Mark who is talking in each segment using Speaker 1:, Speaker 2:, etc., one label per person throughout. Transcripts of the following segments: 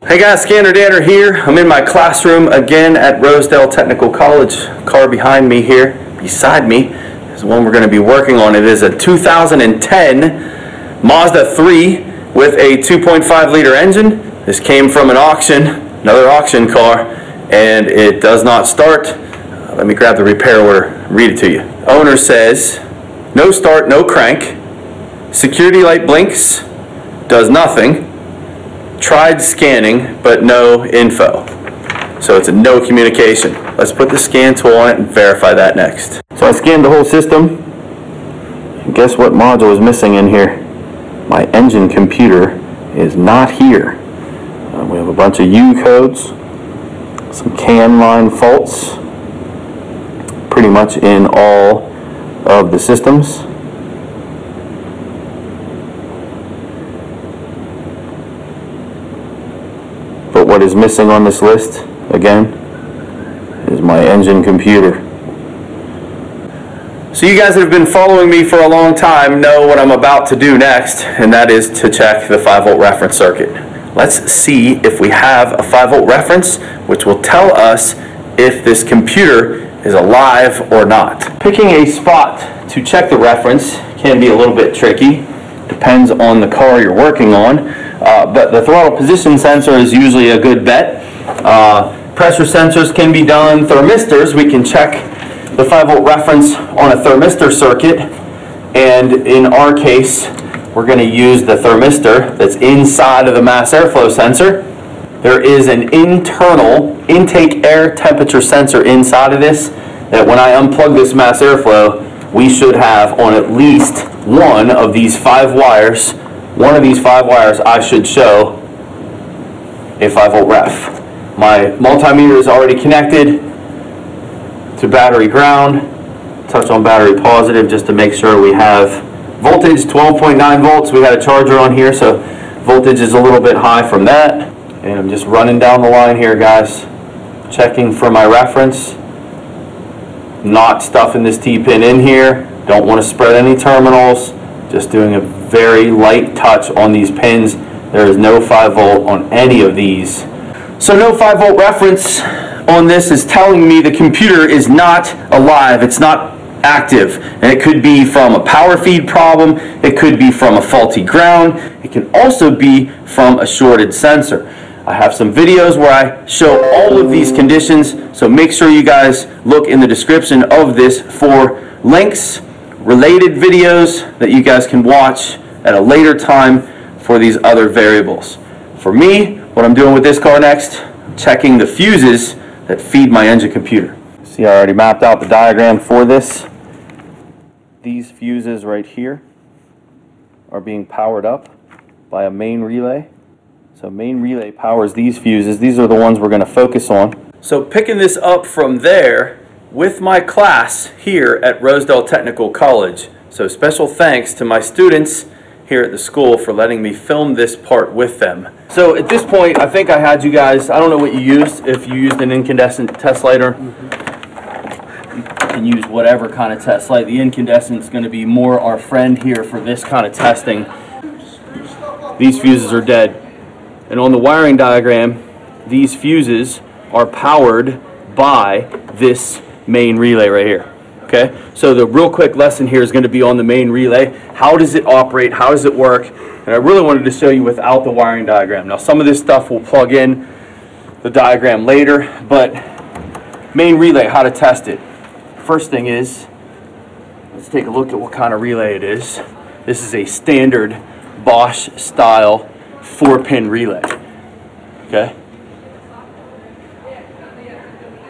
Speaker 1: Hey guys, Scanner Danner here. I'm in my classroom again at Rosedale Technical College. Car behind me here, beside me, is the one we're going to be working on. It is a 2010 Mazda 3 with a 2.5 liter engine. This came from an auction, another auction car, and it does not start. Let me grab the repair order and read it to you. Owner says, no start, no crank, security light blinks, does nothing. Tried scanning, but no info. So it's a no communication. Let's put the scan tool on it and verify that next. So I scanned the whole system. And guess what module is missing in here? My engine computer is not here. We have a bunch of U codes, some CAN line faults, pretty much in all of the systems. But what is missing on this list, again, is my engine computer. So you guys that have been following me for a long time know what I'm about to do next, and that is to check the 5-volt reference circuit. Let's see if we have a 5-volt reference, which will tell us if this computer is alive or not. Picking a spot to check the reference can be a little bit tricky. Depends on the car you're working on. But the throttle position sensor is usually a good bet. Pressure sensors can be done. Thermistors, we can check the 5-volt reference on a thermistor circuit. And in our case, we're going to use the thermistor that's inside of the mass airflow sensor. There is an internal intake air temperature sensor inside of this that when I unplug this mass airflow, we should have on at least one of these 5 wires. One of these 5 wires I should show a 5-volt ref. My multimeter is already connected to battery ground. Touch on battery positive just to make sure we have voltage, 12.9 volts. We got a charger on here, so voltage is a little bit high from that. And I'm just running down the line here, guys. Checking for my reference. Not stuffing this T-pin in here. Don't want to spread any terminals. Just doing a very light touch on these pins. There is no 5-volt on any of these. So no 5-volt reference on this is telling me the computer is not alive. It's not active. And it could be from a power feed problem. It could be from a faulty ground. It can also be from a shorted sensor. I have some videos where I show all of these conditions. So make sure you guys look in the description of this for links, related videos that you guys can watch at a later time for these other variables. For me, what I'm doing with this car next, checking the fuses that feed my engine computer. See, I already mapped out the diagram for this. These fuses right here are being powered up by a main relay. So main relay powers these fuses. These are the ones we're going to focus on. So picking this up from there with my class here at Rosedale Technical College. So special thanks to my students here at the school for letting me film this part with them. So at this point, I think I had you guys, I don't know what you used, if you used an incandescent test lighter. You can use whatever kind of test light. The incandescent is going to be more our friend here for this kind of testing. These fuses are dead. And on the wiring diagram, these fuses are powered by this main relay right here. Okay, so the real quick lesson here is going to be on the main relay. How does it operate? How does it work? And I really wanted to show you without the wiring diagram. Now some of this stuff will plug in the diagram later, but main relay, how to test it. First thing is, let's take a look at what kind of relay it is. This is a standard Bosch style 4-pin relay. Okay.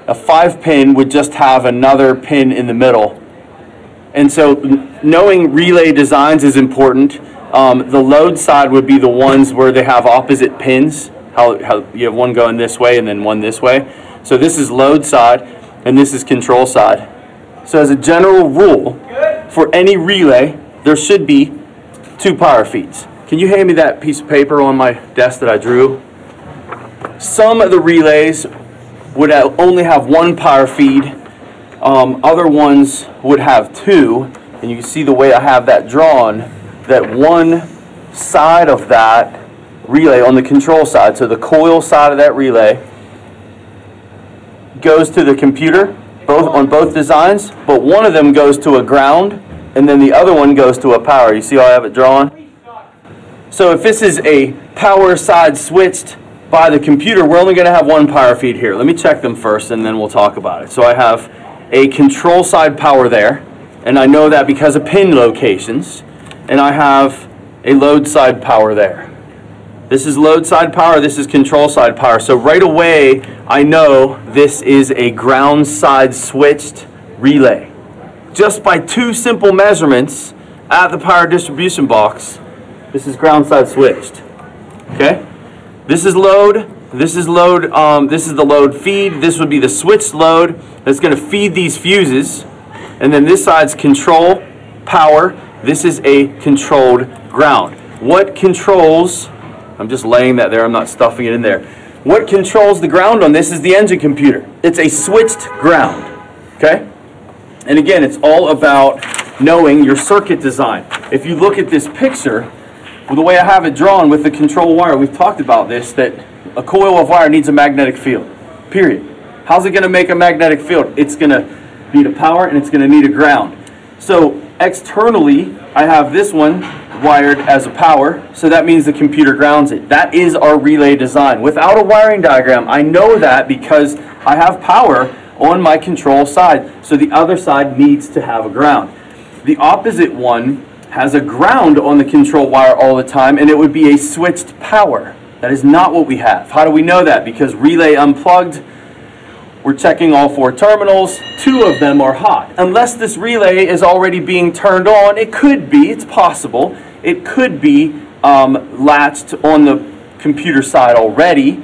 Speaker 1: A 5-pin would just have another pin in the middle. And so knowing relay designs is important. The load side would be the ones where they have opposite pins. How you have one going this way and then one this way. So this is load side and this is control side. So as a general rule, for any relay, there should be 2 power feeds. Can you hand me that piece of paper on my desk that I drew? Some of the relays would only have 1 power feed. Other ones would have 2, and you can see the way I have that drawn, that one side of that relay on the control side. So the coil side of that relay goes to the computer, on both designs, but one of them goes to a ground, and then the other one goes to a power. You see how I have it drawn? So if this is a power side switched by the computer, we're only going to have one power feed here. Let me check them first, and then we'll talk about it. So I have a control side power there, and I know that because of pin locations, and I have a load side power there. This is load side power, this is control side power. So right away, I know this is a ground side switched relay. Just by two simple measurements at the power distribution box, this is ground side switched. Okay? This is load, this is load, this is the load feed, this would be the switched load that's going to feed these fuses. And then this side's control, power, this is a controlled ground. What controls, I'm just laying that there, I'm not stuffing it in there. What controls the ground on this is the engine computer. It's a switched ground, okay? And again, it's all about knowing your circuit design. If you look at this picture, well, the way I have it drawn with the control wire, we've talked about this, that a coil of wire needs a magnetic field, period. How's it going to make a magnetic field? It's going to need a power and it's going to need a ground. So externally, I have this one wired as a power, so that means the computer grounds it. That is our relay design. Without a wiring diagram, I know that because I have power on my control side, so the other side needs to have a ground. The opposite one has a ground on the control wire all the time, and it would be a switched power. That is not what we have. How do we know that? Because relay unplugged, we're checking all four terminals, two of them are hot. Unless this relay is already being turned on, it could be, it's possible, it could be latched on the computer side already,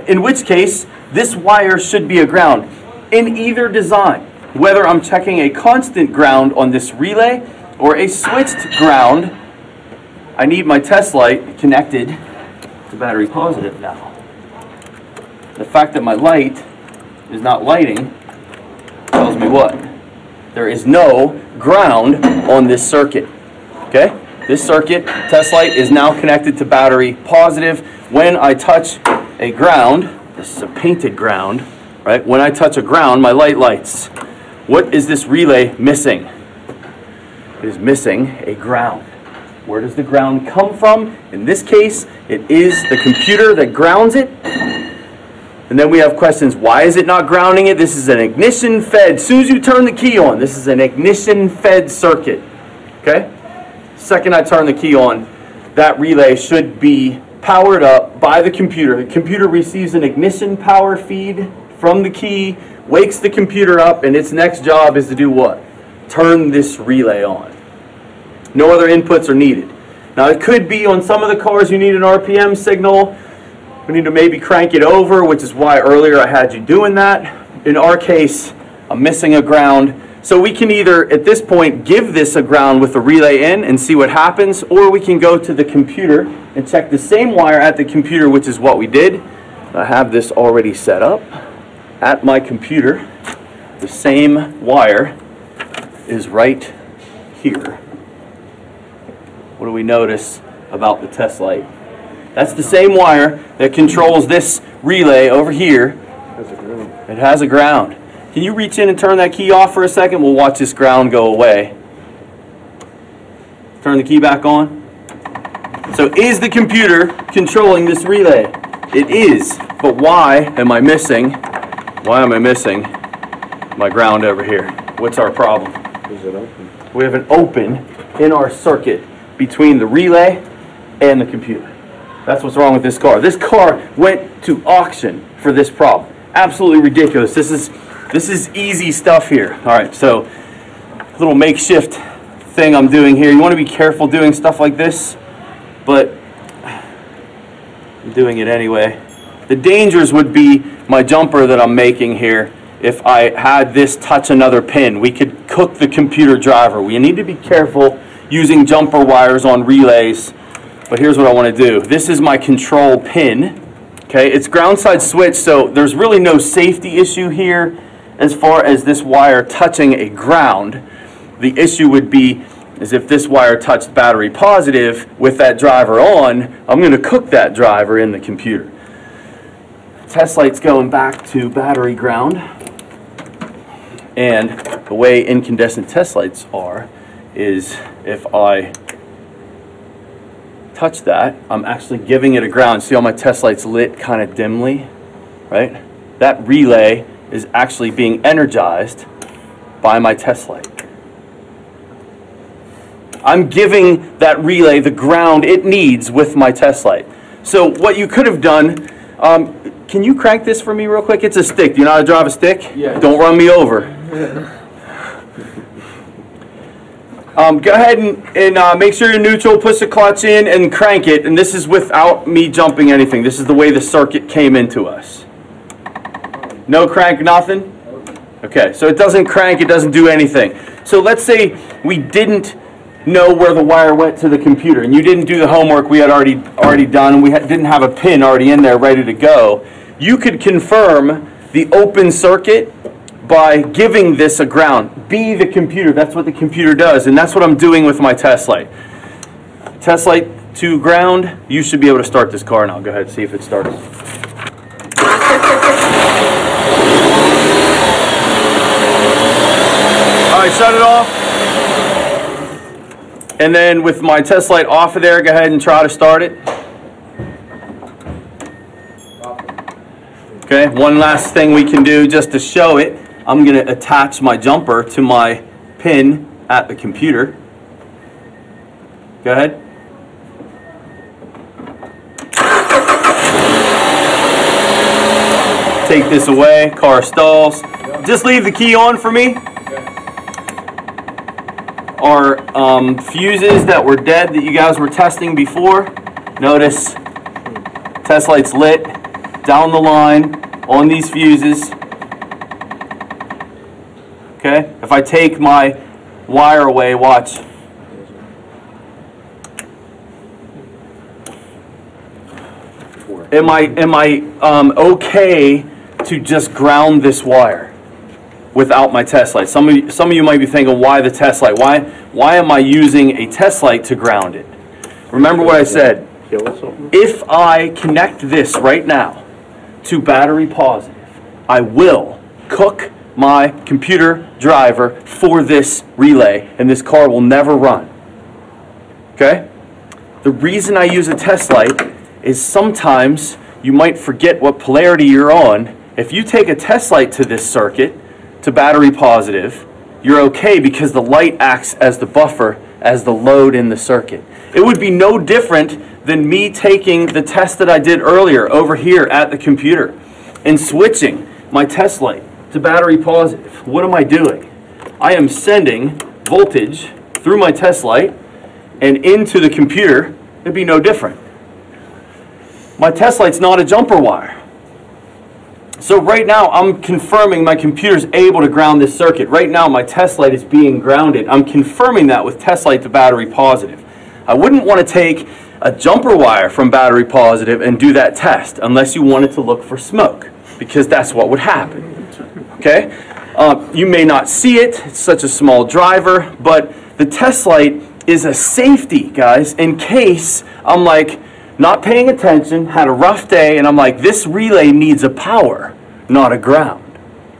Speaker 1: in which case this wire should be a ground. In either design, whether I'm checking a constant ground on this relay or a switched ground, I need my test light connected to battery positive now. The fact that my light is not lighting tells me what? There is no ground on this circuit. Okay? This circuit, test light, is now connected to battery positive. When I touch a ground, this is a painted ground, right? When I touch a ground, my light lights. What is this relay missing? It is missing a ground. Where does the ground come from? In this case, it is the computer that grounds it. And then we have questions, why is it not grounding it? This is an ignition fed. As soon as you turn the key on, this is an ignition fed circuit. Okay? Second I turn the key on, that relay should be powered up by the computer. The computer receives an ignition power feed from the key, wakes the computer up, and its next job is to do what? Turn this relay on. No other inputs are needed. Now it could be on some of the cars you need an RPM signal. We need to maybe crank it over, which is why earlier I had you doing that. In our case, I'm missing a ground. So we can either, at this point, give this a ground with the relay in and see what happens, or we can go to the computer and check the same wire at the computer, which is what we did. I have this already set up at my computer. The same wire is right here. What do we notice about the test light? That's the same wire that controls this relay over here. It has a ground. Can you reach in and turn that key off for a second? We'll watch this ground go away. Turn the key back on. So is the computer controlling this relay? It is. But why am I missing? Why am I missing my ground over here? What's our problem?
Speaker 2: Is it open?
Speaker 1: We have an open in our circuit between the relay and the computer. That's what's wrong with this car. This car went to auction for this problem. Absolutely ridiculous. This is easy stuff here. All right, so little makeshift thing I'm doing here. You want to be careful doing stuff like this, but I'm doing it anyway. The dangers would be my jumper that I'm making here. If I had this touch another pin, we could cook the computer driver. We need to be careful using jumper wires on relays. But here's what I want to do. This is my control pin. Okay, it's ground side switch, so there's really no safety issue here as far as this wire touching a ground. The issue would be is if this wire touched battery positive with that driver on, I'm going to cook that driver in the computer. Test light's going back to battery ground. And the way incandescent test lights are is if I touch that, I'm actually giving it a ground. See how my test light's lit kind of dimly, right? That relay is actually being energized by my test light. I'm giving that relay the ground it needs with my test light. So what you could have done, can you crank this for me real quick? It's a stick. Do you know how to drive a stick?
Speaker 2: Yeah.
Speaker 1: Don't run me over. Go ahead and make sure you're neutral, push the clutch in and crank it. And this is without me jumping anything. This is the way the circuit came into us. No crank, nothing? Okay, so it doesn't crank, it doesn't do anything. So let's say we didn't know where the wire went to the computer and you didn't do the homework we had already done and we didn't have a pin already in there ready to go. You could confirm the open circuit by giving this a ground. Be the computer. That's what the computer does, and that's what I'm doing with my test light. Test light to ground. You should be able to start this car now. Go ahead and see if it starts. All right, shut it off. And then with my test light off of there, go ahead and try to start it. Okay, one last thing we can do just to show it. I'm going to attach my jumper to my pin at the computer. Go ahead. Take this away, car stalls. Just leave the key on for me. Our fuses that were dead that you guys were testing before. Notice test light's lit down the line on these fuses. Okay, if I take my wire away, watch. Am I okay to just ground this wire without my test light? Some of you might be thinking, why the test light? Why am I using a test light to ground it? Remember what I said. If I connect this right now to battery positive, I will cook my computer driver for this relay and this car will never run. Okay? The reason I use a test light is sometimes you might forget what polarity you're on. If you take a test light to this circuit, to battery positive, you're okay because the light acts as the buffer, as the load in the circuit. It would be no different than me taking the test that I did earlier over here at the computer and switching my test light to battery positive. What am I doing? I am sending voltage through my test light and into the computer. It'd be no different. My test light's not a jumper wire. So right now I'm confirming my computer's able to ground this circuit. Right now my test light is being grounded. I'm confirming that with test light to battery positive. I wouldn't want to take a jumper wire from battery positive and do that test unless you wanted to look for smoke, because that's what would happen. Okay? You may not see it, it's such a small driver, but the test light is a safety, guys, in case I'm like not paying attention, had a rough day, and I'm like, this relay needs a power, not a ground.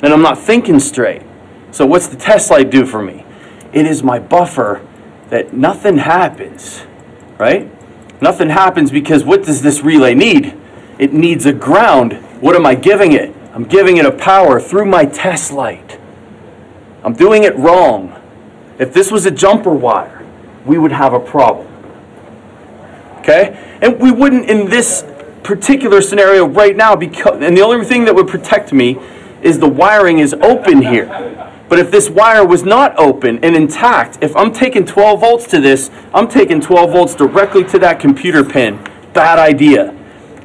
Speaker 1: And I'm not thinking straight. So what's the test light do for me? It is my buffer that nothing happens, right? Nothing happens because what does this relay need? It needs a ground. What am I giving it? I'm giving it a power through my test light. I'm doing it wrong. If this was a jumper wire, we would have a problem. Okay? And we wouldn't in this particular scenario right now, because, and the only thing that would protect me is the wiring is open here. But if this wire was not open and intact, if I'm taking 12 volts to this, I'm taking 12 volts directly to that computer pin. Bad idea.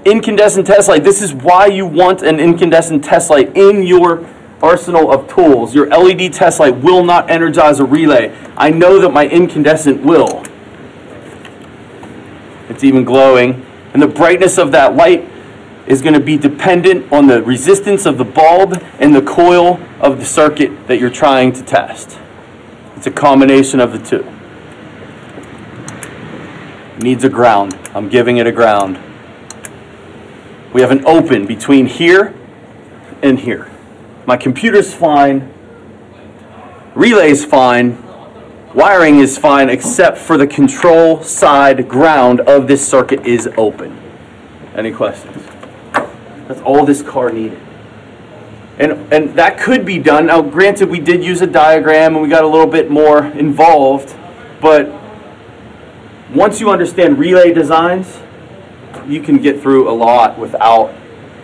Speaker 1: Incandescent test light. This is why you want an incandescent test light in your arsenal of tools. Your LED test light will not energize a relay. I know that my incandescent will. It's even glowing. And the brightness of that light is going to be dependent on the resistance of the bulb and the coil of the circuit that you're trying to test. It's a combination of the two. needs a ground. I'm giving it a ground. We have an open between here and here. My computer's fine. Relay's fine. Wiring is fine except for the control side ground of this circuit is open. Any questions? That's all this car needed. And that could be done. Now granted, we did use a diagram and we got a little bit more involved, but once you understand relay designs, you can get through a lot without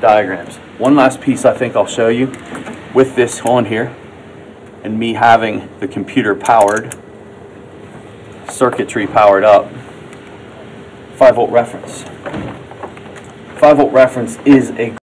Speaker 1: diagrams. One last piece I think I'll show you with this on here and me having the computer powered, circuitry powered up, 5-volt reference. 5-volt reference is a